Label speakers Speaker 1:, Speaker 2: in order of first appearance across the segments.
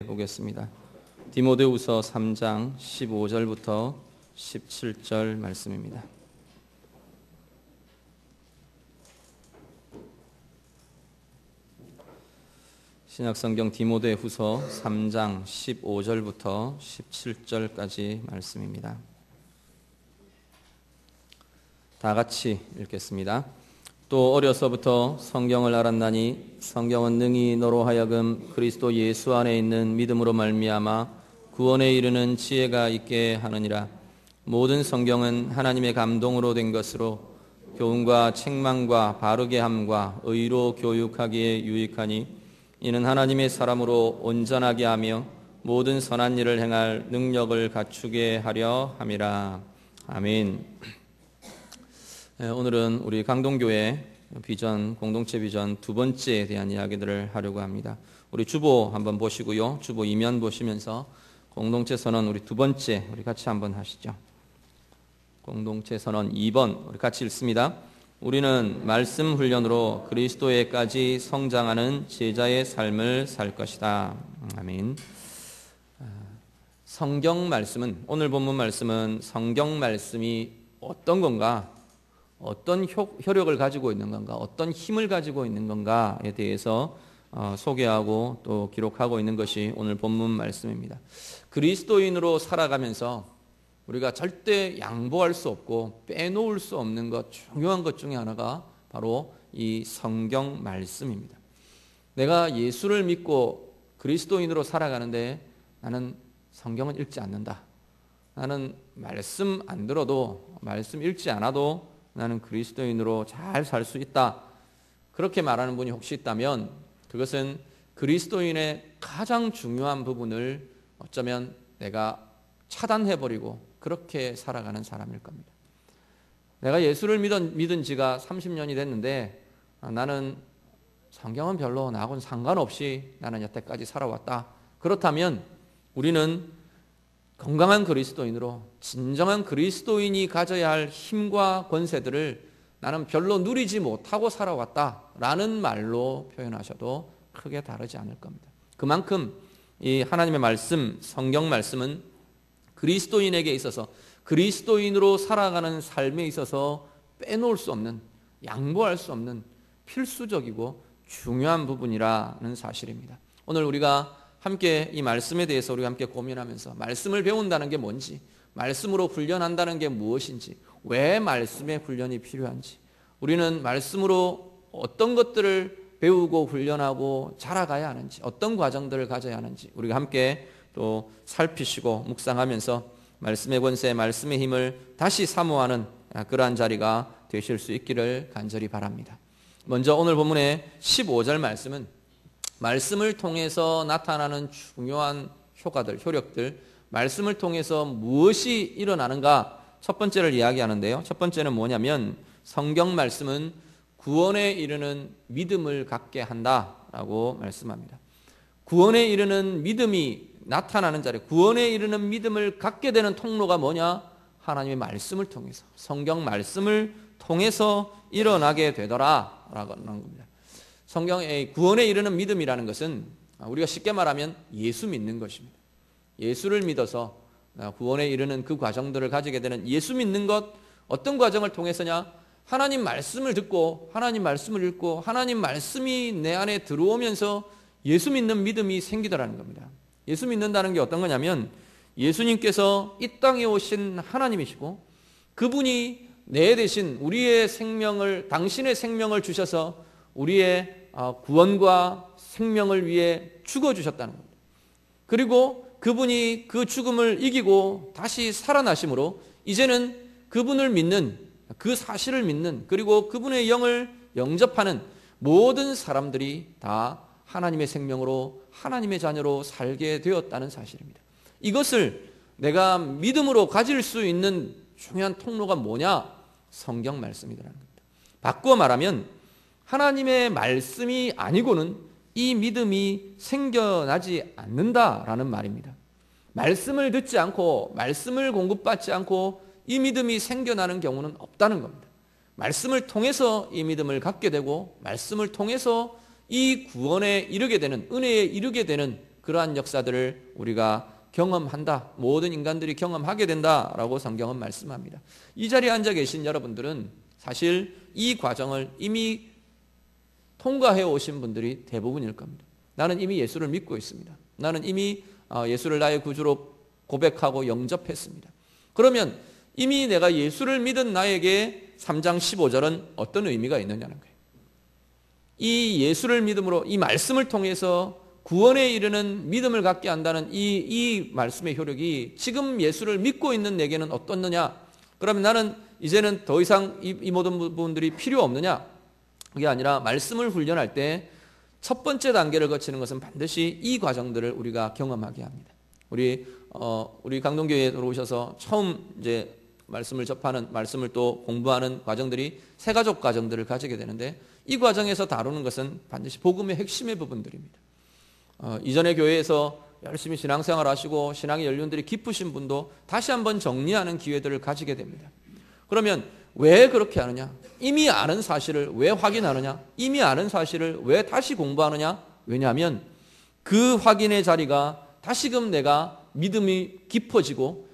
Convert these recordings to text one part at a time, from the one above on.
Speaker 1: 보겠습니다. 디모데후서 3장 15절부터 17절 말씀입니다. 신약성경 디모데후서 3장 15절부터 17절까지 말씀입니다. 다 같이 읽겠습니다. 또 어려서부터 성경을 알았나니 성경은 능히 너로 하여금 그리스도 예수 안에 있는 믿음으로 말미암아 구원에 이르는 지혜가 있게 하느니라. 모든 성경은 하나님의 감동으로 된 것으로 교훈과 책망과 바르게 함과 의로 교육하기에 유익하니 이는 하나님의 사람으로 온전하게 하며 모든 선한 일을 행할 능력을 갖추게 하려 함이라. 아멘. 오늘은 우리 강동교회 비전, 공동체 비전 두 번째에 대한 이야기들을 하려고 합니다. 우리 주보 한번 보시고요. 주보 이면 보시면서 공동체 선언 우리 두 번째 우리 같이 한번 하시죠. 공동체 선언 2번 우리 같이 읽습니다. 우리는 말씀 훈련으로 그리스도에까지 성장하는 제자의 삶을 살 것이다. 아멘. 성경 말씀은, 오늘 본문 말씀은 성경 말씀이 어떤 건가, 어떤 효력을 가지고 있는 건가, 어떤 힘을 가지고 있는 건가에 대해서 소개하고 또 기록하고 있는 것이 오늘 본문 말씀입니다. 그리스도인으로 살아가면서 우리가 절대 양보할 수 없고 빼놓을 수 없는 것, 중요한 것 중에 하나가 바로 이 성경 말씀입니다. 내가 예수를 믿고 그리스도인으로 살아가는데 나는 성경은 읽지 않는다. 나는 말씀 안 들어도, 말씀 읽지 않아도 나는 그리스도인으로 잘 살 수 있다. 그렇게 말하는 분이 혹시 있다면 그것은 그리스도인의 가장 중요한 부분을 어쩌면 내가 차단해버리고 그렇게 살아가는 사람일 겁니다. 내가 예수를 믿은 지가 30년이 됐는데 나는 성경은 별로 나하고는 상관없이 나는 여태까지 살아왔다. 그렇다면 우리는 건강한 그리스도인으로, 진정한 그리스도인이 가져야 할 힘과 권세들을 나는 별로 누리지 못하고 살아왔다라는 말로 표현하셔도 크게 다르지 않을 겁니다. 그만큼 이 하나님의 말씀, 성경 말씀은 그리스도인에게 있어서, 그리스도인으로 살아가는 삶에 있어서 빼놓을 수 없는, 양보할 수 없는 필수적이고 중요한 부분이라는 사실입니다. 오늘 우리가 함께 이 말씀에 대해서 우리가 함께 고민하면서 말씀을 배운다는 게 뭔지, 말씀으로 훈련한다는 게 무엇인지, 왜 말씀의 훈련이 필요한지, 우리는 말씀으로 어떤 것들을 배우고 훈련하고 자라가야 하는지, 어떤 과정들을 가져야 하는지 우리가 함께 또 살피시고 묵상하면서 말씀의 권세, 말씀의 힘을 다시 사모하는 그러한 자리가 되실 수 있기를 간절히 바랍니다. 먼저 오늘 본문의 15절 말씀은 말씀을 통해서 나타나는 중요한 효과들, 효력들, 말씀을 통해서 무엇이 일어나는가 첫 번째를 이야기하는데요. 첫 번째는 뭐냐면 성경 말씀은 구원에 이르는 믿음을 갖게 한다라고 말씀합니다. 구원에 이르는 믿음이 나타나는 자리, 구원에 이르는 믿음을 갖게 되는 통로가 뭐냐? 하나님의 말씀을 통해서, 성경 말씀을 통해서 일어나게 되더라라고 하는 겁니다. 성경의 구원에 이르는 믿음이라는 것은 우리가 쉽게 말하면 예수 믿는 것입니다. 예수를 믿어서 구원에 이르는 그 과정들을 가지게 되는 예수 믿는 것, 어떤 과정을 통해서냐? 하나님 말씀을 듣고 하나님 말씀을 읽고 하나님 말씀이 내 안에 들어오면서 예수 믿는 믿음이 생기더라는 겁니다. 예수 믿는다는 게 어떤 거냐면 예수님께서 이 땅에 오신 하나님이시고 그분이 내 대신 우리의 생명을, 당신의 생명을 주셔서 우리의 구원과 생명을 위해 죽어주셨다는 겁니다. 그리고 그분이 그 죽음을 이기고 다시 살아나심으로 이제는 그분을 믿는, 그 사실을 믿는, 그리고 그분의 영을 영접하는 모든 사람들이 다 하나님의 생명으로, 하나님의 자녀로 살게 되었다는 사실입니다. 이것을 내가 믿음으로 가질 수 있는 중요한 통로가 뭐냐? 성경 말씀이라는 겁니다. 바꾸어 말하면 하나님의 말씀이 아니고는 이 믿음이 생겨나지 않는다라는 말입니다. 말씀을 듣지 않고 말씀을 공급받지 않고 이 믿음이 생겨나는 경우는 없다는 겁니다. 말씀을 통해서 이 믿음을 갖게 되고 말씀을 통해서 이 구원에 이르게 되는, 은혜에 이르게 되는 그러한 역사들을 우리가 경험한다. 모든 인간들이 경험하게 된다라고 성경은 말씀합니다. 이 자리에 앉아 계신 여러분들은 사실 이 과정을 이미 통과해 오신 분들이 대부분일 겁니다. 나는 이미 예수를 믿고 있습니다. 나는 이미 예수를 나의 구주로 고백하고 영접했습니다. 그러면 이미 내가 예수를 믿은 나에게 3장 15절은 어떤 의미가 있느냐는 거예요. 이 예수를 믿음으로 이 말씀을 통해서 구원에 이르는 믿음을 갖게 한다는 이 말씀의 효력이 지금 예수를 믿고 있는 내게는 어떻느냐? 그러면 나는 이제는 더 이상 이 모든 부분들이 필요 없느냐? 그게 아니라 말씀을 훈련할 때 첫 번째 단계를 거치는 것은 반드시 이 과정들을 우리가 경험하게 합니다. 우리 강동교회에 들어오셔서 처음 이제 말씀을 접하는, 말씀을 또 공부하는 과정들이 세가족 과정들을 가지게 되는데, 이 과정에서 다루는 것은 반드시 복음의 핵심의 부분들입니다. 이전의 교회에서 열심히 신앙생활 하시고 신앙의 연륜들이 깊으신 분도 다시 한번 정리하는 기회들을 가지게 됩니다. 그러면 왜 그렇게 하느냐? 이미 아는 사실을 왜 확인하느냐? 이미 아는 사실을 왜 다시 공부하느냐? 왜냐하면 그 확인의 자리가 다시금 내가 믿음이 깊어지고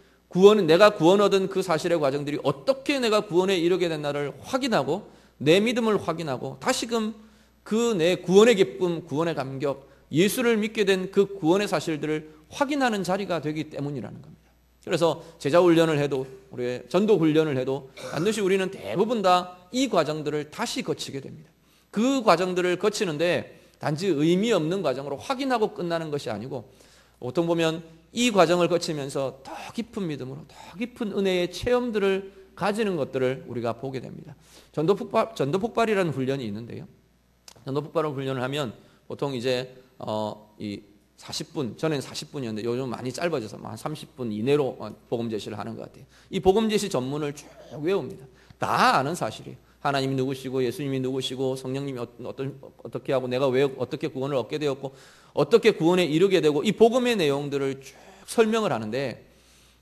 Speaker 1: 내가 구원 얻은 그 사실의 과정들이 어떻게 내가 구원에 이르게 됐나를 확인하고 내 믿음을 확인하고 다시금 그 내 구원의 기쁨, 구원의 감격, 예수를 믿게 된 그 구원의 사실들을 확인하는 자리가 되기 때문이라는 겁니다. 그래서 제자 훈련을 해도, 우리 전도 훈련을 해도 반드시 우리는 대부분 다 이 과정들을 다시 거치게 됩니다. 그 과정들을 거치는데 단지 의미 없는 과정으로 확인하고 끝나는 것이 아니고, 보통 보면 이 과정을 거치면서 더 깊은 믿음으로 더 깊은 은혜의 체험들을 가지는 것들을 우리가 보게 됩니다. 전도 폭발이라는 훈련이 있는데요. 전도 폭발 훈련을 하면 보통 이제 이 40분, 전에는 40분이었는데 요즘 많이 짧아져서 한 30분 이내로 복음 제시를 하는 것 같아요. 이 복음 제시 전문을 쭉 외웁니다. 다 아는 사실이에요. 하나님이 누구시고 예수님이 누구시고 성령님이 어떻게 하고 내가 왜 어떻게 구원을 얻게 되었고 어떻게 구원에 이르게 되고, 이 복음의 내용들을 쭉 설명을 하는데,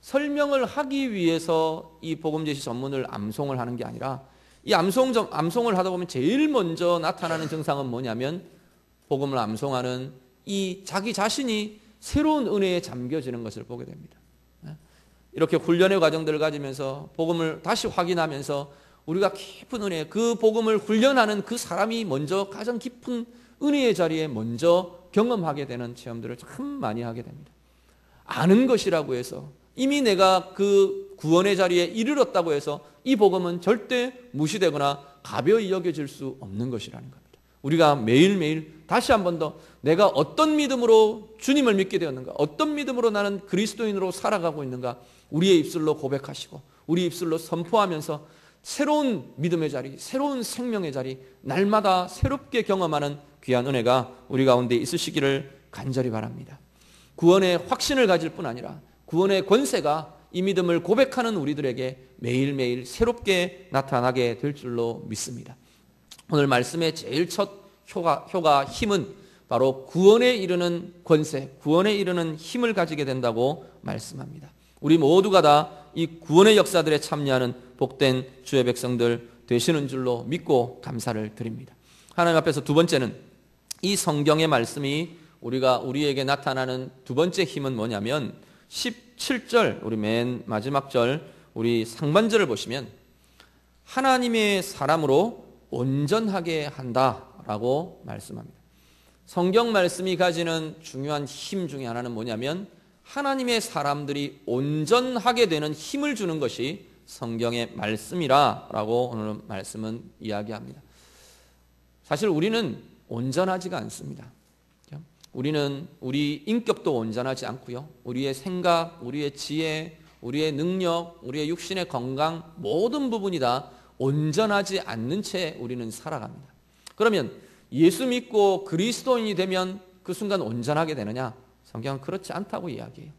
Speaker 1: 설명을 하기 위해서 이 복음 제시 전문을 암송을 하는 게 아니라, 이 암송을 하다 보면 제일 먼저 나타나는 증상은 뭐냐면, 복음을 암송하는 이 자기 자신이 새로운 은혜에 잠겨지는 것을 보게 됩니다. 이렇게 훈련의 과정들을 가지면서 복음을 다시 확인하면서 우리가 깊은 은혜, 그 복음을 훈련하는 그 사람이 먼저 가장 깊은 은혜의 자리에 먼저 경험하게 되는 체험들을 참 많이 하게 됩니다. 아는 것이라고 해서, 이미 내가 그 구원의 자리에 이르렀다고 해서 이 복음은 절대 무시되거나 가벼이 여겨질 수 없는 것이라는 겁니다. 우리가 매일매일 다시 한 번 더 내가 어떤 믿음으로 주님을 믿게 되었는가, 어떤 믿음으로 나는 그리스도인으로 살아가고 있는가, 우리의 입술로 고백하시고 우리 입술로 선포하면서 새로운 믿음의 자리, 새로운 생명의 자리, 날마다 새롭게 경험하는 귀한 은혜가 우리 가운데 있으시기를 간절히 바랍니다. 구원의 확신을 가질 뿐 아니라 구원의 권세가 이 믿음을 고백하는 우리들에게 매일매일 새롭게 나타나게 될 줄로 믿습니다. 오늘 말씀의 제일 첫 효과, 힘은 바로 구원에 이르는 권세, 구원에 이르는 힘을 가지게 된다고 말씀합니다. 우리 모두가 다 이 구원의 역사들에 참여하는 복된 주의 백성들 되시는 줄로 믿고 감사를 드립니다. 하나님 앞에서 두 번째는, 이 성경의 말씀이 우리에게 나타나는 두 번째 힘은 뭐냐면 17절, 우리 맨 마지막 절, 우리 상반절을 보시면 하나님의 사람으로 온전하게 한다라고 말씀합니다. 성경 말씀이 가지는 중요한 힘 중에 하나는 뭐냐면 하나님의 사람들이 온전하게 되는 힘을 주는 것이 성경의 말씀이라고 오늘 말씀은 이야기합니다. 사실 우리는 온전하지가 않습니다. 우리 인격도 온전하지 않고요. 우리의 생각, 우리의 지혜, 우리의 능력, 우리의 육신의 건강, 모든 부분이 다 온전하지 않는 채 우리는 살아갑니다. 그러면 예수 믿고 그리스도인이 되면 그 순간 온전하게 되느냐? 성경은 그렇지 않다고 이야기해요.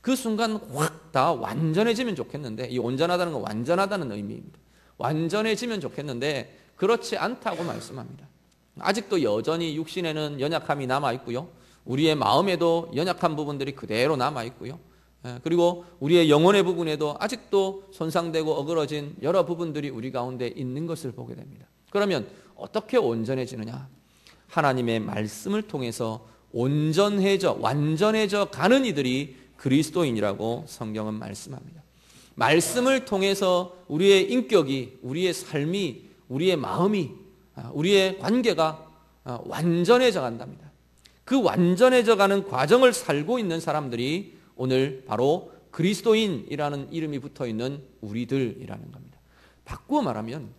Speaker 1: 그 순간 확 다 완전해지면 좋겠는데, 이 온전하다는 건 완전하다는 의미입니다. 완전해지면 좋겠는데 그렇지 않다고 말씀합니다. 아직도 여전히 육신에는 연약함이 남아있고요. 우리의 마음에도 연약한 부분들이 그대로 남아있고요. 그리고 우리의 영혼의 부분에도 아직도 손상되고 어그러진 여러 부분들이 우리 가운데 있는 것을 보게 됩니다. 그러면 어떻게 온전해지느냐? 하나님의 말씀을 통해서 온전해져 완전해져 가는 이들이 그리스도인이라고 성경은 말씀합니다. 말씀을 통해서 우리의 인격이, 우리의 삶이, 우리의 마음이, 우리의 관계가 완전해져 간답니다. 그 완전해져 가는 과정을 살고 있는 사람들이 오늘 바로 그리스도인이라는 이름이 붙어 있는 우리들이라는 겁니다. 바꾸어 말하면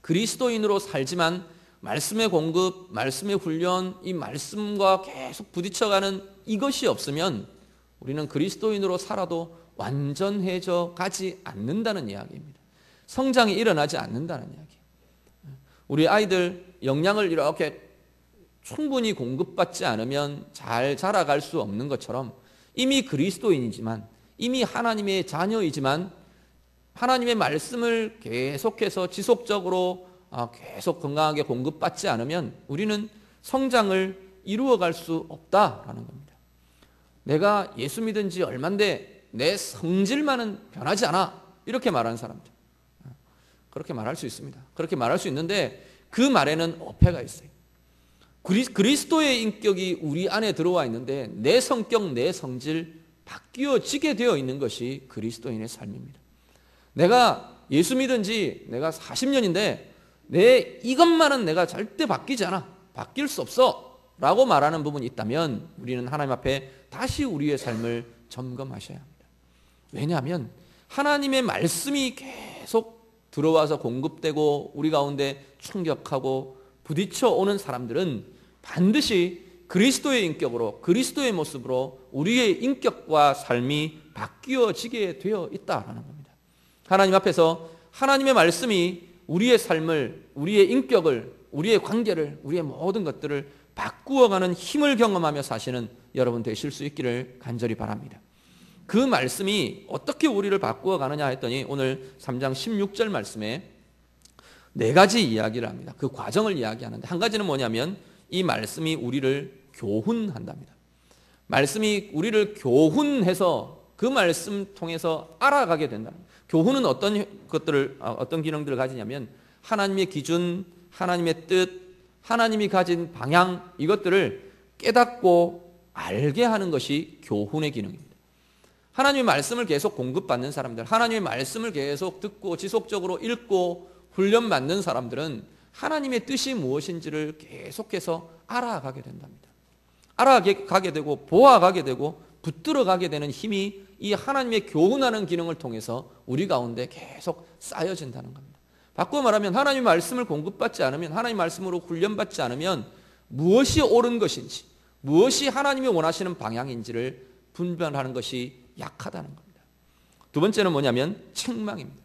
Speaker 1: 그리스도인으로 살지만 말씀의 공급, 말씀의 훈련, 이 말씀과 계속 부딪혀가는 이것이 없으면 우리는 그리스도인으로 살아도 완전해져 가지 않는다는 이야기입니다. 성장이 일어나지 않는다는 이야기. 우리 아이들 영양을 이렇게 충분히 공급받지 않으면 잘 자라갈 수 없는 것처럼 이미 그리스도인이지만, 이미 하나님의 자녀이지만 하나님의 말씀을 계속해서 지속적으로 계속 건강하게 공급받지 않으면 우리는 성장을 이루어갈 수 없다라는 겁니다. 내가 예수 믿은 지 얼만데 내 성질만은 변하지 않아, 이렇게 말하는 사람들, 그렇게 말할 수 있습니다. 그렇게 말할 수 있는데 그 말에는 어폐가 있어요. 그리스도의 인격이 우리 안에 들어와 있는데 내 성격, 내 성질 바뀌어지게 되어 있는 것이 그리스도인의 삶입니다. 내가 예수 믿은 지 내가 40년인데 내 이것만은 내가 절대 바뀌지 않아, 바뀔 수 없어 라고 말하는 부분이 있다면 우리는 하나님 앞에 다시 우리의 삶을 점검하셔야 합니다. 왜냐하면 하나님의 말씀이 계속 들어와서 공급되고 우리 가운데 충격하고 부딪혀 오는 사람들은 반드시 그리스도의 인격으로, 그리스도의 모습으로 우리의 인격과 삶이 바뀌어지게 되어 있다는 겁니다. 하나님 앞에서 하나님의 말씀이 우리의 삶을, 우리의 인격을, 우리의 관계를, 우리의 모든 것들을 바꾸어가는 힘을 경험하며 사시는 여러분 되실 수 있기를 간절히 바랍니다. 그 말씀이 어떻게 우리를 바꾸어 가느냐 했더니 오늘 3장 16절 말씀에 4가지 이야기를 합니다. 그 과정을 이야기하는데 한 가지는 뭐냐면 이 말씀이 우리를 교훈한답니다. 말씀이 우리를 교훈해서 그 말씀 통해서 알아가게 된다. 교훈은 어떤 것들을, 어떤 기능들을 가지냐면 하나님의 기준, 하나님의 뜻, 하나님이 가진 방향, 이것들을 깨닫고 알게 하는 것이 교훈의 기능입니다. 하나님의 말씀을 계속 공급받는 사람들, 하나님의 말씀을 계속 듣고 지속적으로 읽고 훈련받는 사람들은 하나님의 뜻이 무엇인지를 계속해서 알아가게 된답니다. 알아가게 되고 보아가게 되고 붙들어가게 되는 힘이 이 하나님의 교훈하는 기능을 통해서 우리 가운데 계속 쌓여진다는 겁니다. 바꾸어 말하면 하나님의 말씀을 공급받지 않으면, 하나님의 말씀으로 훈련받지 않으면 무엇이 옳은 것인지, 무엇이 하나님이 원하시는 방향인지를 분별하는 것이 약하다는 겁니다. 두 번째는 뭐냐면 책망입니다.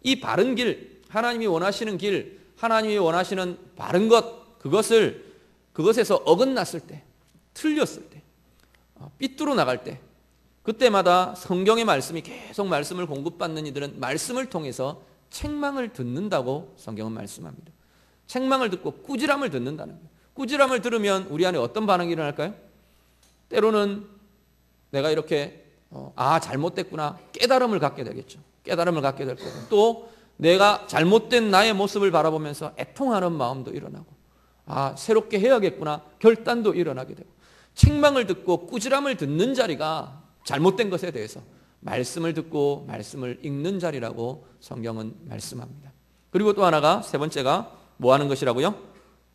Speaker 1: 이 바른 길, 하나님이 원하시는 길, 하나님이 원하시는 바른 것, 그것에서 어긋났을 때, 틀렸을 때, 삐뚤어 나갈 때, 그때마다 성경의 말씀이 계속 말씀을 공급받는 이들은 말씀을 통해서 책망을 듣는다고 성경은 말씀합니다. 책망을 듣고 꾸지람을 듣는다는 거예요. 꾸지람을 들으면 우리 안에 어떤 반응이 일어날까요? 때로는 내가 이렇게 잘못됐구나, 깨달음을 갖게 되겠죠. 깨달음을 갖게 될 거고, 또 내가 잘못된 나의 모습을 바라보면서 애통하는 마음도 일어나고, 새롭게 해야겠구나 결단도 일어나게 되고, 책망을 듣고 꾸지람을 듣는 자리가 잘못된 것에 대해서 말씀을 듣고 말씀을 읽는 자리라고 성경은 말씀합니다. 그리고 또 하나가, 세 번째가 뭐 하는 것이라고요?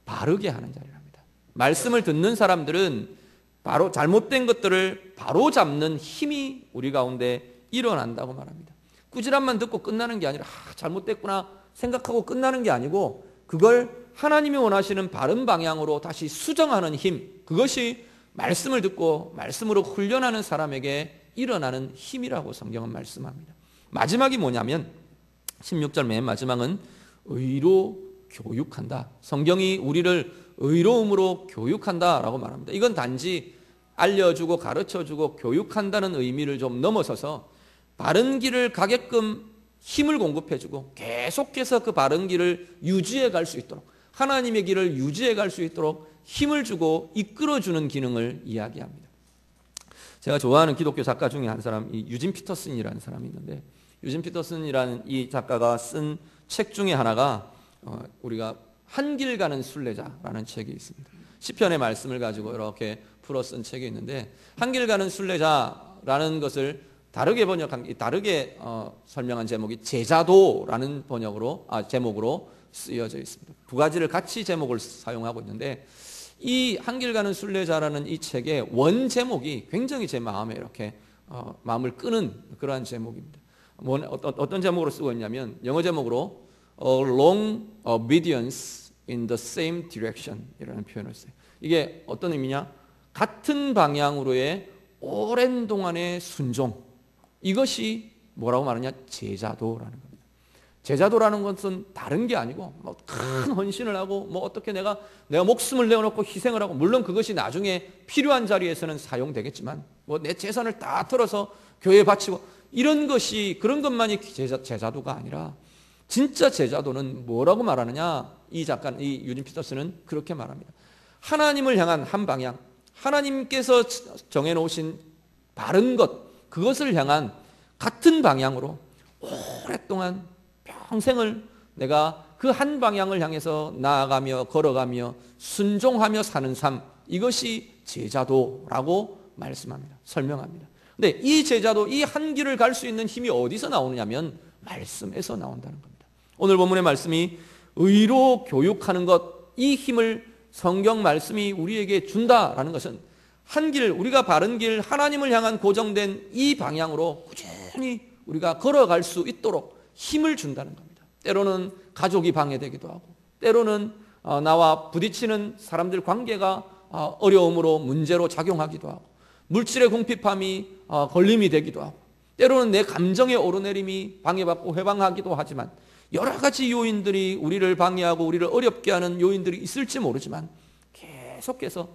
Speaker 1: 바르게 하는 자리랍니다. 말씀을 듣는 사람들은 바로 잘못된 것들을 바로 잡는 힘이 우리 가운데 일어난다고 말합니다. 꾸지람만 듣고 끝나는 게 아니라 잘못됐구나 생각하고 끝나는 게 아니고 그걸 하나님이 원하시는 바른 방향으로 다시 수정하는 힘, 그것이 말씀을 듣고 말씀으로 훈련하는 사람에게 일어나는 힘이라고 성경은 말씀합니다. 마지막이 뭐냐면 16절 맨 마지막은 의로 교육한다. 성경이 우리를 의로움으로 교육한다라고 말합니다. 이건 단지 알려주고 가르쳐주고 교육한다는 의미를 좀 넘어서서 바른 길을 가게끔 힘을 공급해주고 계속해서 그 바른 길을 유지해 갈 수 있도록, 하나님의 길을 유지해 갈 수 있도록 힘을 주고 이끌어주는 기능을 이야기합니다. 제가 좋아하는 기독교 작가 중에 한 사람, 유진 피터슨이라는 사람이 있는데, 유진 피터슨이라는 이 작가가 쓴 책 중에 하나가 우리가 한 길 가는 순례자라는 책이 있습니다. 시편의 말씀을 가지고 이렇게 풀어 쓴 책이 있는데, 한길 가는 순례자라는 것을 다르게 설명한 제목이 제자도라는 제목으로 쓰여져 있습니다. 두 가지를 같이 제목을 사용하고 있는데, 이 한길 가는 순례자라는 이 책의 원 제목이 굉장히 제 마음에 이렇게 마음을 끄는 그러한 제목입니다. 어떤 제목으로 쓰고 있냐면, 영어 제목으로 A long obedience in the same direction 이라는 표현을 써요. 이게 어떤 의미냐? 같은 방향으로의 오랜 동안의 순종, 이것이 뭐라고 말하냐? 제자도라는 겁니다. 제자도라는 것은 다른 게 아니고 큰 헌신을 하고 어떻게 내가 목숨을 내어놓고 희생을 하고, 물론 그것이 나중에 필요한 자리에서는 사용되겠지만 내 재산을 다 털어서 교회에 바치고 이런 것이, 그런 것만이 제자도가 아니라, 진짜 제자도는 뭐라고 말하느냐? 이 유진 피터스는 그렇게 말합니다. 하나님을 향한 한 방향, 하나님께서 정해놓으신 바른 것, 그것을 향한 같은 방향으로 오랫동안 평생을 내가 그 한 방향을 향해서 나아가며 걸어가며 순종하며 사는 삶, 이것이 제자도라고 말씀합니다. 설명합니다. 근데 이 제자도, 이 한 길을 갈 수 있는 힘이 어디서 나오느냐면 말씀에서 나온다는 겁니다. 오늘 본문의 말씀이 의로 교육하는 것, 이 힘을 성경 말씀이 우리에게 준다라는 것은 한 길, 우리가 바른 길, 하나님을 향한 고정된 이 방향으로 꾸준히 우리가 걸어갈 수 있도록 힘을 준다는 겁니다. 때로는 가족이 방해되기도 하고, 때로는 나와 부딪히는 사람들 관계가 어려움으로 문제로 작용하기도 하고, 물질의 궁핍함이 걸림이 되기도 하고, 때로는 내 감정의 오르내림이 방해받고 회방하기도 하지만, 여러 가지 요인들이 우리를 방해하고 우리를 어렵게 하는 요인들이 있을지 모르지만, 계속해서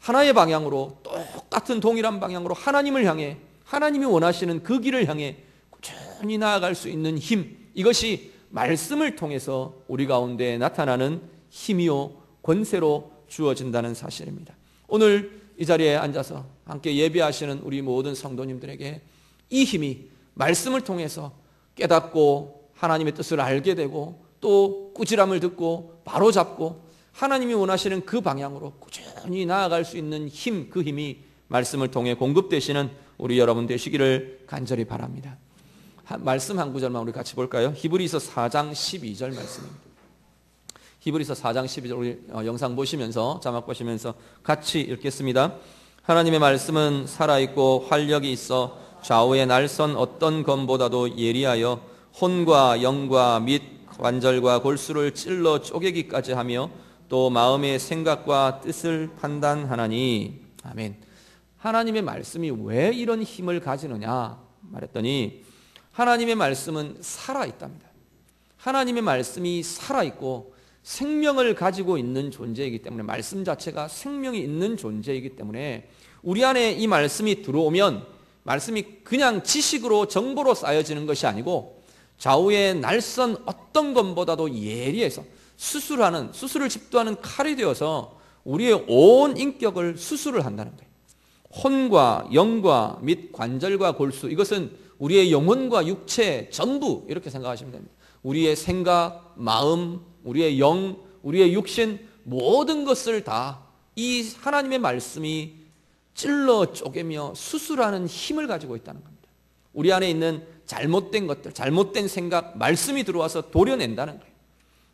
Speaker 1: 하나의 방향으로, 똑같은 동일한 방향으로 하나님을 향해, 하나님이 원하시는 그 길을 향해 꾸준히 나아갈 수 있는 힘, 이것이 말씀을 통해서 우리 가운데 나타나는 힘이요 권세로 주어진다는 사실입니다. 오늘 이 자리에 앉아서 함께 예배하시는 우리 모든 성도님들에게 이 힘이 말씀을 통해서 깨닫고 하나님의 뜻을 알게 되고, 또 꾸지람을 듣고 바로잡고 하나님이 원하시는 그 방향으로 꾸준히 나아갈 수 있는 힘, 그 힘이 말씀을 통해 공급되시는 우리 여러분 되시기를 간절히 바랍니다. 말씀 한 구절만 우리 같이 볼까요? 히브리서 4장 12절 말씀입니다. 히브리서 4장 12절, 우리 영상 보시면서, 자막 보시면서 같이 읽겠습니다. 하나님의 말씀은 살아있고 활력이 있어 좌우의 날선 어떤 검보다도 예리하여 혼과 영과 및 관절과 골수를 찔러 쪼개기까지 하며 또 마음의 생각과 뜻을 판단하나니. 아멘. 하나님의 말씀이 왜 이런 힘을 가지느냐 말했더니, 하나님의 말씀은 살아있답니다. 하나님의 말씀이 살아있고 생명을 가지고 있는 존재이기 때문에, 말씀 자체가 생명이 있는 존재이기 때문에 우리 안에 이 말씀이 들어오면, 말씀이 그냥 지식으로 정보로 쌓여지는 것이 아니고 좌우의 날선 어떤 것보다도 예리해서 수술을 집도하는 칼이 되어서 우리의 온 인격을 수술을 한다는 거예요. 혼과 영과 및 관절과 골수, 이것은 우리의 영혼과 육체 전부, 이렇게 생각하시면 됩니다. 우리의 생각, 마음, 우리의 영, 우리의 육신, 모든 것을 다 이 하나님의 말씀이 찔러 쪼개며 수술하는 힘을 가지고 있다는 겁니다. 우리 안에 있는 잘못된 것들, 잘못된 생각, 말씀이 들어와서 도려낸다는 거예요.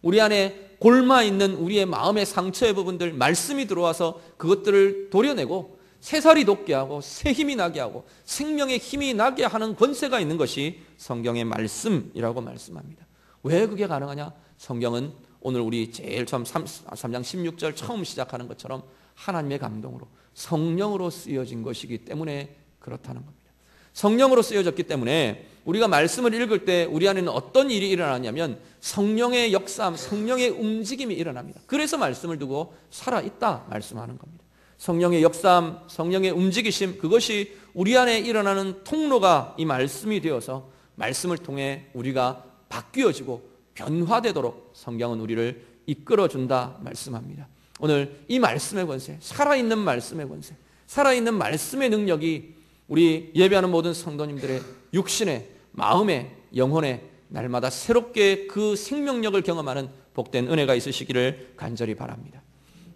Speaker 1: 우리 안에 골마 있는 우리의 마음의 상처의 부분들, 말씀이 들어와서 그것들을 도려내고 새살이 돋게 하고 새 힘이 나게 하고 생명의 힘이 나게 하는 권세가 있는 것이 성경의 말씀이라고 말씀합니다. 왜 그게 가능하냐? 성경은 오늘 우리 제일 처음 3장 16절 처음 시작하는 것처럼 하나님의 감동으로, 성령으로 쓰여진 것이기 때문에 그렇다는 겁니다. 성령으로 쓰여졌기 때문에 우리가 말씀을 읽을 때 우리 안에는 어떤 일이 일어나냐면 성령의 역사함, 성령의 움직임이 일어납니다. 그래서 말씀을 두고 살아있다 말씀하는 겁니다. 성령의 역사함, 성령의 움직이심, 그것이 우리 안에 일어나는 통로가 이 말씀이 되어서 말씀을 통해 우리가 바뀌어지고 변화되도록 성경은 우리를 이끌어준다 말씀합니다. 오늘 이 말씀의 권세, 살아있는 말씀의 권세, 살아있는 말씀의 능력이 우리 예배하는 모든 성도님들의 육신에, 마음에, 영혼에 날마다 새롭게 그 생명력을 경험하는 복된 은혜가 있으시기를 간절히 바랍니다.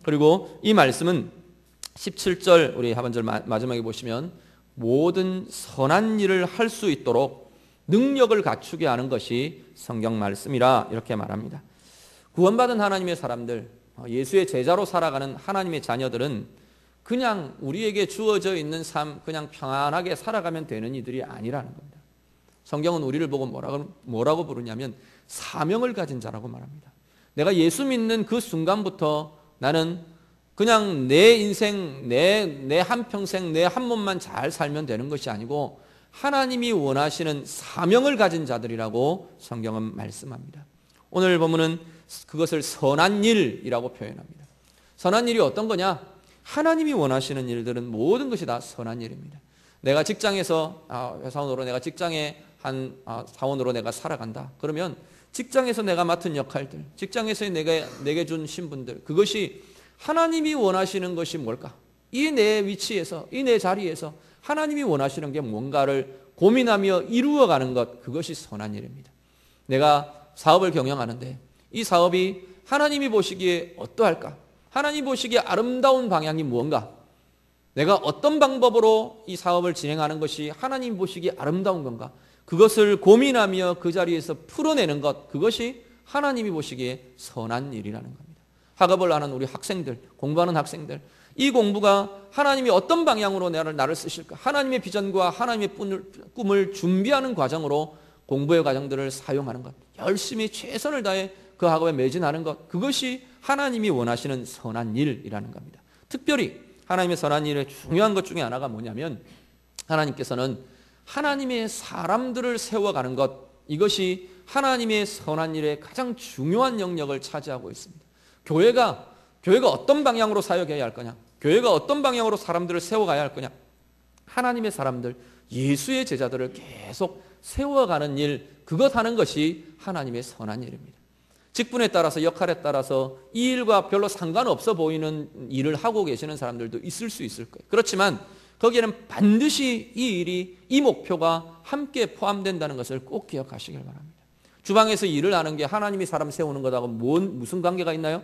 Speaker 1: 그리고 이 말씀은 17절 우리 하반절 마지막에 보시면 모든 선한 일을 할 수 있도록 능력을 갖추게 하는 것이 성경 말씀이라 이렇게 말합니다. 구원받은 하나님의 사람들, 예수의 제자로 살아가는 하나님의 자녀들은 그냥 우리에게 주어져 있는 삶 그냥 평안하게 살아가면 되는 이들이 아니라는 겁니다. 성경은 우리를 보고 뭐라고 부르냐면 사명을 가진 자라고 말합니다. 내가 예수 믿는 그 순간부터 나는 그냥 내 인생, 내 한평생, 내 한 몸만 잘 살면 되는 것이 아니고 하나님이 원하시는 사명을 가진 자들이라고 성경은 말씀합니다. 오늘 본문은 그것을 선한 일이라고 표현합니다. 선한 일이 어떤 거냐? 하나님이 원하시는 일들은 모든 것이 다 선한 일입니다. 내가 직장에서 회사원으로 내가 직장의 한 사원으로 내가 살아간다. 그러면 직장에서 내가 맡은 역할들, 직장에서 내게 준 신분들, 그것이 하나님이 원하시는 것이 뭘까? 이 내 위치에서, 이 내 자리에서 하나님이 원하시는 게 뭔가를 고민하며 이루어가는 것, 그것이 선한 일입니다. 내가 사업을 경영하는데 이 사업이 하나님이 보시기에 어떠할까? 하나님 보시기에 아름다운 방향이 무언가? 내가 어떤 방법으로 이 사업을 진행하는 것이 하나님 보시기에 아름다운 건가? 그것을 고민하며 그 자리에서 풀어내는 것, 그것이 하나님이 보시기에 선한 일이라는 겁니다. 학업을 하는 우리 학생들, 공부하는 학생들, 이 공부가 하나님이 어떤 방향으로 나를 쓰실까? 하나님의 비전과 하나님의 꿈을 준비하는 과정으로 공부의 과정들을 사용하는 것, 열심히 최선을 다해 그 학업에 매진하는 것, 그것이 하나님이 원하시는 선한 일이라는 겁니다. 특별히 하나님의 선한 일의 중요한 것 중에 하나가 뭐냐면 하나님께서는 하나님의 사람들을 세워가는 것, 이것이 하나님의 선한 일의 가장 중요한 영역을 차지하고 있습니다. 교회가 어떤 방향으로 사역해야 할 거냐? 교회가 어떤 방향으로 사람들을 세워가야 할 거냐? 하나님의 사람들, 예수의 제자들을 계속 세워가는 일, 그것 하는 것이 하나님의 선한 일입니다. 직분에 따라서, 역할에 따라서 이 일과 별로 상관없어 보이는 일을 하고 계시는 사람들도 있을 수 있을 거예요. 그렇지만 거기에는 반드시 이 일이, 이 목표가 함께 포함된다는 것을 꼭 기억하시길 바랍니다. 주방에서 일을 하는 게 하나님이 사람 세우는 것하고 무슨 관계가 있나요?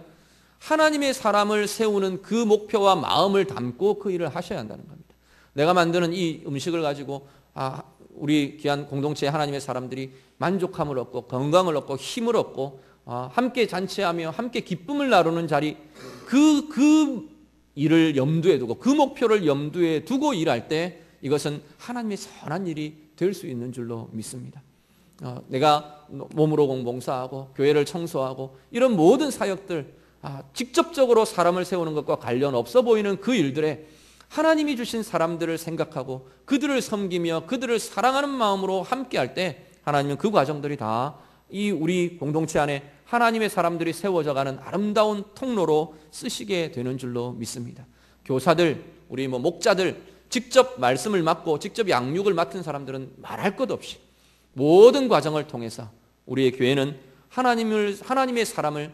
Speaker 1: 하나님의 사람을 세우는 그 목표와 마음을 담고 그 일을 하셔야 한다는 겁니다. 내가 만드는 이 음식을 가지고 우리 귀한 공동체의 하나님의 사람들이 만족함을 얻고 건강을 얻고 힘을 얻고 함께 잔치하며 함께 기쁨을 나누는 자리, 그 일을 염두에 두고 그 목표를 염두에 두고 일할 때 이것은 하나님의 선한 일이 될 수 있는 줄로 믿습니다. 내가 몸으로 봉사하고 교회를 청소하고 이런 모든 사역들, 직접적으로 사람을 세우는 것과 관련 없어 보이는 그 일들에 하나님이 주신 사람들을 생각하고 그들을 섬기며 그들을 사랑하는 마음으로 함께할 때 하나님은 그 과정들이 다 이 우리 공동체 안에 하나님의 사람들이 세워져가는 아름다운 통로로 쓰시게 되는 줄로 믿습니다. 교사들, 우리 목자들, 직접 말씀을 맡고 직접 양육을 맡은 사람들은 말할 것 없이 모든 과정을 통해서 우리의 교회는 하나님의 사람을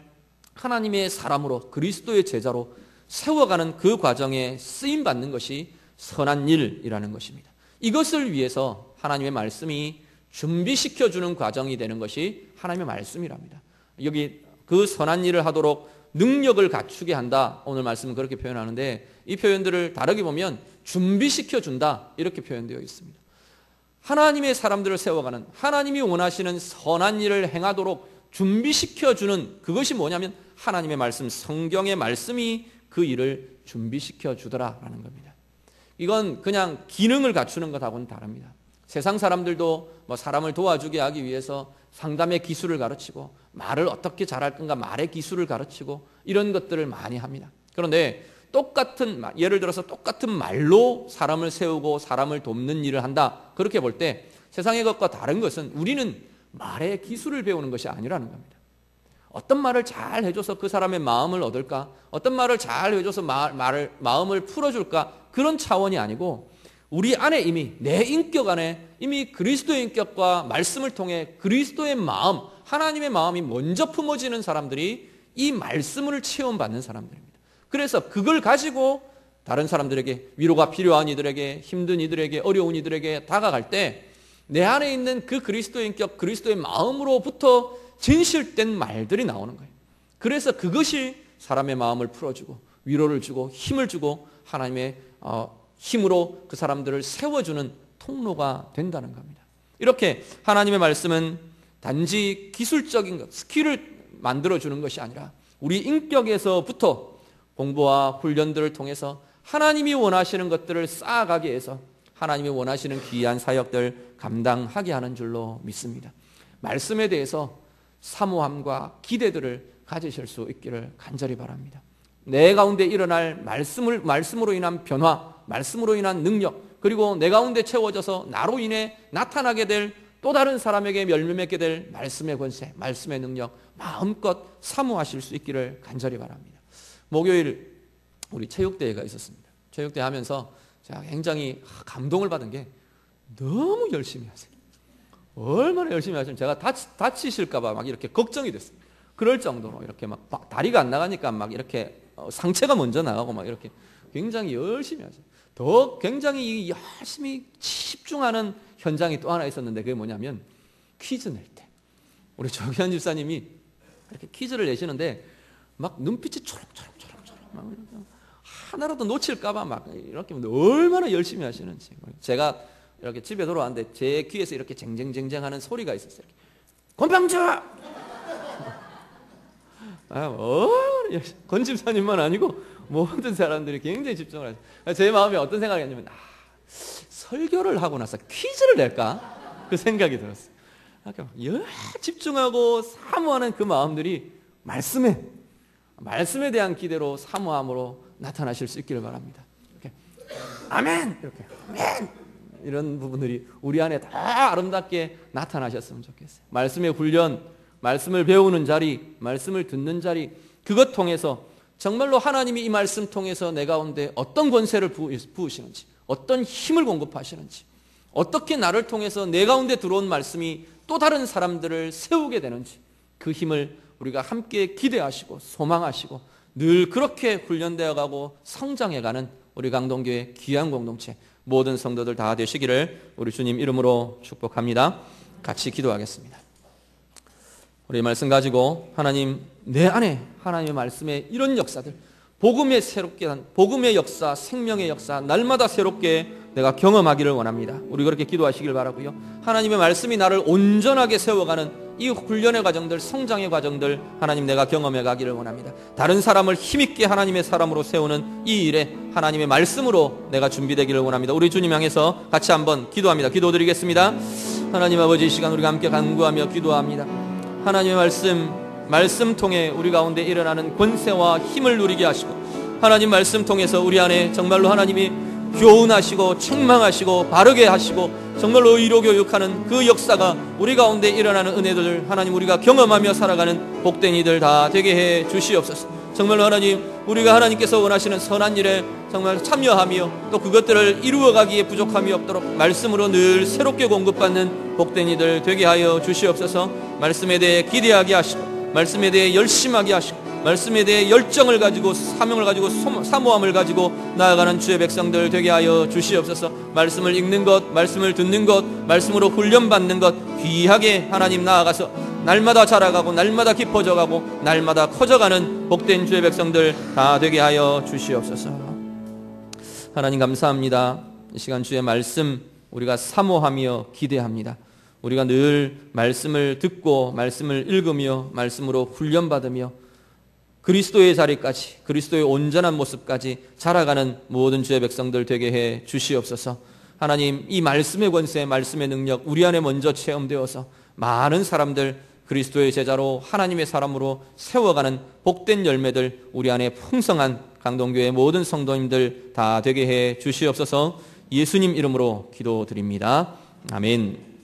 Speaker 1: 하나님의 사람으로 그리스도의 제자로 세워가는 그 과정에 쓰임받는 것이 선한 일이라는 것입니다. 이것을 위해서 하나님의 말씀이 준비시켜주는 과정이 되는 것이 하나님의 말씀이랍니다. 여기 그 선한 일을 하도록 능력을 갖추게 한다, 오늘 말씀은 그렇게 표현하는데 이 표현들을 다르게 보면 준비시켜준다 이렇게 표현되어 있습니다. 하나님의 사람들을 세워가는, 하나님이 원하시는 선한 일을 행하도록 준비시켜주는, 그것이 뭐냐면 하나님의 말씀, 성경의 말씀이 그 일을 준비시켜주더라라는 겁니다. 이건 그냥 기능을 갖추는 것하고는 다릅니다. 세상 사람들도 사람을 도와주게 하기 위해서 상담의 기술을 가르치고 말을 어떻게 잘할 건가 말의 기술을 가르치고 이런 것들을 많이 합니다. 그런데 예를 들어서 똑같은 말로 사람을 세우고 사람을 돕는 일을 한다, 그렇게 볼 때 세상의 것과 다른 것은 우리는 말의 기술을 배우는 것이 아니라는 겁니다. 어떤 말을 잘 해줘서 그 사람의 마음을 얻을까, 어떤 말을 잘 해줘서 마음을 풀어줄까, 그런 차원이 아니고 우리 안에 이미, 내 인격 안에 이미 그리스도의 인격과 말씀을 통해 그리스도의 마음, 하나님의 마음이 먼저 품어지는 사람들이 이 말씀을 체험받는 사람들입니다. 그래서 그걸 가지고 다른 사람들에게, 위로가 필요한 이들에게, 힘든 이들에게, 어려운 이들에게 다가갈 때 내 안에 있는 그 그리스도의 인격, 그리스도의 마음으로부터 진실된 말들이 나오는 거예요. 그래서 그것이 사람의 마음을 풀어주고 위로를 주고 힘을 주고 하나님의 힘으로 그 사람들을 세워주는 통로가 된다는 겁니다. 이렇게 하나님의 말씀은 단지 기술적인 것, 스킬을 만들어주는 것이 아니라 우리 인격에서부터 공부와 훈련들을 통해서 하나님이 원하시는 것들을 쌓아가게 해서 하나님이 원하시는 귀한 사역들 감당하게 하는 줄로 믿습니다. 말씀에 대해서 사모함과 기대들을 가지실 수 있기를 간절히 바랍니다. 내 가운데 일어날 말씀으로 인한 변화, 말씀으로 인한 능력, 그리고 내 가운데 채워져서 나로 인해 나타나게 될 또 다른 사람에게 열매 맺게 될 말씀의 권세, 말씀의 능력 마음껏 사모하실 수 있기를 간절히 바랍니다. 목요일 우리 체육대회가 있었습니다. 체육대회 하면서 제가 굉장히 감동을 받은 게 너무 열심히 하세요. 얼마나 열심히 하시면 제가 다치실까 봐 막 이렇게 걱정이 됐어요. 그럴 정도로 이렇게 막 다리가 안 나가니까 막 이렇게 상체가 먼저 나가고 막 이렇게 굉장히 열심히 하세요. 더 굉장히 열심히 집중하는 현장이 또 하나 있었는데 그게 뭐냐면 퀴즈 낼 때 우리 조기현 집사님이 이렇게 퀴즈를 내시는데 막 눈빛이 초롱초롱 막 하나라도 놓칠까 봐 막 이렇게 얼마나 열심히 하시는지. 제가 이렇게 집에 돌아왔는데 제 귀에서 이렇게 쟁쟁쟁쟁하는 소리가 있었어요. 권병주! 권 집사님만 아니고 모든 사람들이 굉장히 집중을 하세요. 제 마음에 어떤 생각이 었냐면 설교를 하고 나서 퀴즈를 낼까? 그 생각이 들었어요. 집중하고 사모하는 그 마음들이 말씀에 대한 기대로 사모함으로 나타나실 수 있기를 바랍니다. 이렇게 아멘! 이렇게 아멘! 이런 부분들이 우리 안에 다 아름답게 나타나셨으면 좋겠어요. 말씀의 훈련, 말씀을 배우는 자리, 말씀을 듣는 자리, 그것 통해서 정말로 하나님이 이 말씀 통해서 내 가운데 어떤 권세를 부으시는지, 어떤 힘을 공급하시는지, 어떻게 나를 통해서 내 가운데 들어온 말씀이 또 다른 사람들을 세우게 되는지 그 힘을 우리가 함께 기대하시고 소망하시고 늘 그렇게 훈련되어 가고 성장해가는 우리 강동교회 귀한 공동체 모든 성도들 다 되시기를 우리 주님 이름으로 축복합니다. 같이 기도하겠습니다. 우리 말씀 가지고 하나님 내 안에 하나님의 말씀에 이런 역사들 복음의 새롭게 한 복음의 역사, 생명의 역사 날마다 새롭게 내가 경험하기를 원합니다. 우리 그렇게 기도하시길 바라고요. 하나님의 말씀이 나를 온전하게 세워가는 이 훈련의 과정들, 성장의 과정들 하나님 내가 경험해 가기를 원합니다. 다른 사람을 힘있게 하나님의 사람으로 세우는 이 일에 하나님의 말씀으로 내가 준비되기를 원합니다. 우리 주님 향해서 같이 한번 기도합니다. 기도드리겠습니다. 하나님 아버지, 이 시간 우리가 함께 간구하며 기도합니다. 하나님의 말씀 통해 우리 가운데 일어나는 권세와 힘을 누리게 하시고 하나님 말씀 통해서 우리 안에 정말로 하나님이 교훈하시고 책망하시고 바르게 하시고 정말로 의로 교육하는 그 역사가 우리 가운데 일어나는 은혜들 하나님 우리가 경험하며 살아가는 복된 이들 다 되게 해 주시옵소서. 정말로 하나님 우리가 하나님께서 원하시는 선한 일에 정말 참여하며 또 그것들을 이루어가기에 부족함이 없도록 말씀으로 늘 새롭게 공급받는 복된 이들 되게 하여 주시옵소서. 말씀에 대해 기대하게 하시고 말씀에 대해 열심하게 하시고 말씀에 대해 열정을 가지고 사명을 가지고 사모함을 가지고 나아가는 주의 백성들 되게 하여 주시옵소서. 말씀을 읽는 것, 말씀을 듣는 것, 말씀으로 훈련받는 것 귀하게 하나님 나아가서 날마다 자라가고 날마다 깊어져가고 날마다 커져가는 복된 주의 백성들 다 되게 하여 주시옵소서. 하나님 감사합니다. 이 시간 주의 말씀 우리가 사모하며 기대합니다. 우리가 늘 말씀을 듣고 말씀을 읽으며 말씀으로 훈련받으며 그리스도의 자리까지 그리스도의 온전한 모습까지 자라가는 모든 주의 백성들 되게 해 주시옵소서. 하나님 이 말씀의 권세 말씀의 능력 우리 안에 먼저 체험되어서 많은 사람들 그리스도의 제자로 하나님의 사람으로 세워가는 복된 열매들 우리 안에 풍성한 강동교회 모든 성도님들 다 되게 해 주시옵소서. 예수님 이름으로 기도드립니다. 아멘.